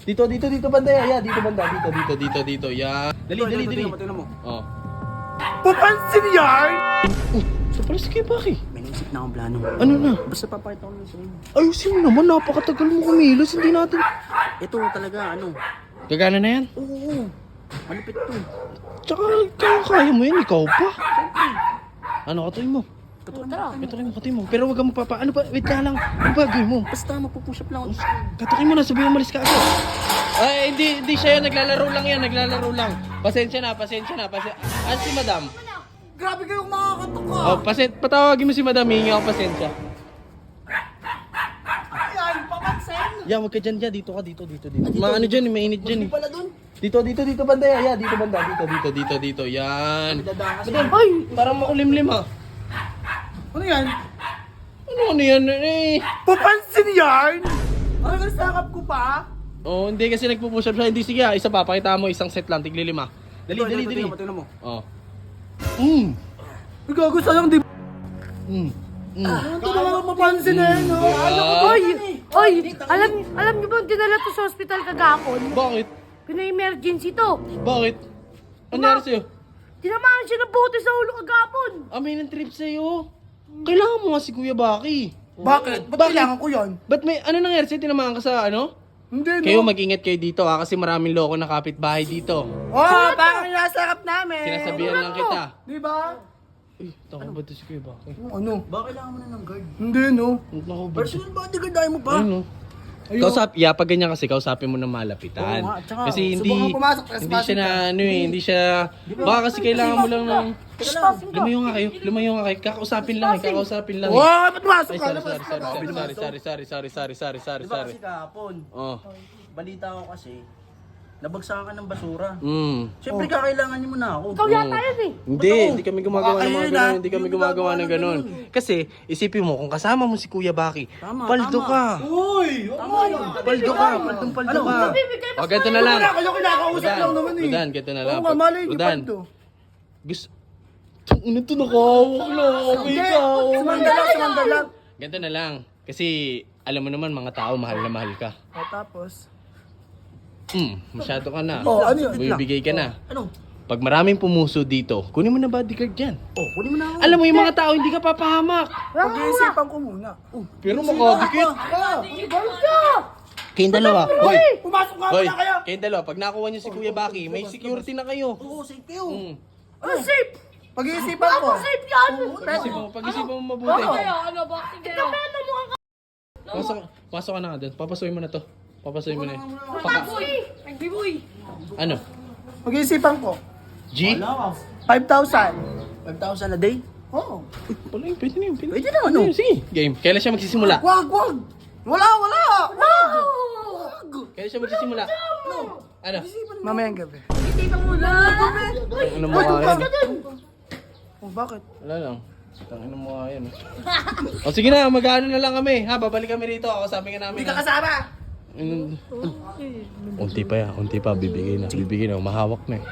Dito banda yan. Dito banda. Dito. Yan. Dali. Tingnan mo. Oh. Papansin yan! So pala si Baki. May naisip na akong plano. Ano na? Basta papakita ko lang sa'yo. Ayusin mo naman, napakatagal mo kumilos. Hindi natin... Ito talaga, Gagana na yan? Oo. Malupit to. Tsaka kaya mo yan, ikaw pa. Ano, katuloy mo? Katuloy mo. Pero wag kang magpapa... Ano ba? Wait ka lang. Ano ba gawin mo? Basta magpupush up lang ako. Katuloy mo na, sabihin umalis ka agad. Ay, hindi siya yan. Naglalaro lang. Pasensya na. Ano si madam? Grabe kayong makakatok ka! Oh, patawagin mo si madam. Hihingi ako pasensya. Ayan, papansin! Yan, wag ka dyan. Dito ka. Maano dyan, mainit dyan. Pala dun. Dito banda yan. Dito banda. Dito. Yan. Dadakas. Ay, parang makulimlim ha. Ano yan? Ano yan eh? Papansin yan! Ano ka sakap ko pa? Oh, hindi kasi nagpo-push up siya. Hindi, sige isa pa. Pakita mo isang set lang. Tigli 5. Dali. Tingnan mo. Oh. Gago sayang di... Mm. Ano to naman mapansin na yan, no? Oy, alam niyo ba dinala to sa ospital kagapon? Bakit? Pina-emergency to. Bakit? Ano nangyari sa'yo? Tinamaan siya ng bote sa ulo kagapon. May ng trip sa'yo. Kailangan mo nga si Kuya Baki. Bakit? Ba't kailangan ko yan? Ba't may ano nangyari sa'yo? Tinamaan ka sa ano? Hindi, no? Kayo mag-ingat kayo dito kasi maraming loko na kapitbahay dito. Oh, parang nasakap namin! Sinasabihan lang kita. Di ba? Uy, taka ba ito si Kuya Baki? Ano? Ba kailangan mo na ng guard? Hindi, no? Naku, ba? Personal bodyguard tayo mo pa. Ano? Pag ganyan kasi, kausapin mo na malapitan. Oo nga, tsaka, Kasi subukan pumasok, hindi siya na, hindi siya, baka kasi kailangan mo lang ng, lumayo nga kayo, kakausapin lang. Wow, ba't masok Ay, ka? sorry. Diba kasi kahapon, Oh. balita ko kasi, nabagsakan ka ng basura. Oh. Siyempre kakailangan niyo muna ako. Ikaw yata yun eh. Hindi kami gumagawa ng mga Ayun ganun. na, Hindi kami yung gumagawa ng ginagawa ganun. ng Kasi, isipin mo, kung kasama mo si Kuya Baki, Tama, paldo tama. ka. Uy! Tama yun. Paldo ka. Paldo ka. Bibigay O, ganito na lang. Kayo kinakausap lang naman eh. Rodan, ganito na lang. Oo nga, malay niyo Rodan, paldo. gusto... Ano to, nakahawak lang. Okay ka. Sumandal lang. Ganito na lang. Kasi, alam mo naman, mga tao, mahal na mahal ka. O tapos? Masyado ka na. Oh, ano yun? Bibigay ka na. Ano? Pag maraming pumuso dito, kunin mo na bodyguard dyan. Oh, kunin mo na ako. Alam mo yung mga tao, hindi ka papahamak. Pag-iisipan ko muna. Pero makadikit. Kayong dalawa. Hoy! Pumasok nga Hoy! muna kayo! Kayong dalawa, pag nakuha niyo si Kuya Baki, may security na kayo. Oo, safe kayo. Ano safe? Pag-iisipan ko. Ako safe yan. Pag-isipan mo mabuti. Ano ba? Sige. Kapeno mo ang Pasok ka na nga doon. Papasukin mo na to. Papasukin mo na yun. kapatid. Nagbiboy. Ano? Pag-iisipan ko. G? 5,000. 5,000 a day? Oo. Pwede na yun. Pwede na, ano? Sige, game. Kailan siya magsisimula? Wag! Wala! Kailan siya magsisimula? Ano? Mamayang gabi. Tita mo na. Ano mo nga yan? Oh, bakit? Wala lang. Tangin mo nga yan. O sige na, mag-ano na lang kami. Ha, babalik kami rito. Ako sabi nga namin. Hindi ka kasama! Unti pa yan. Unti pa. Bibigay na. Mahawak na eh.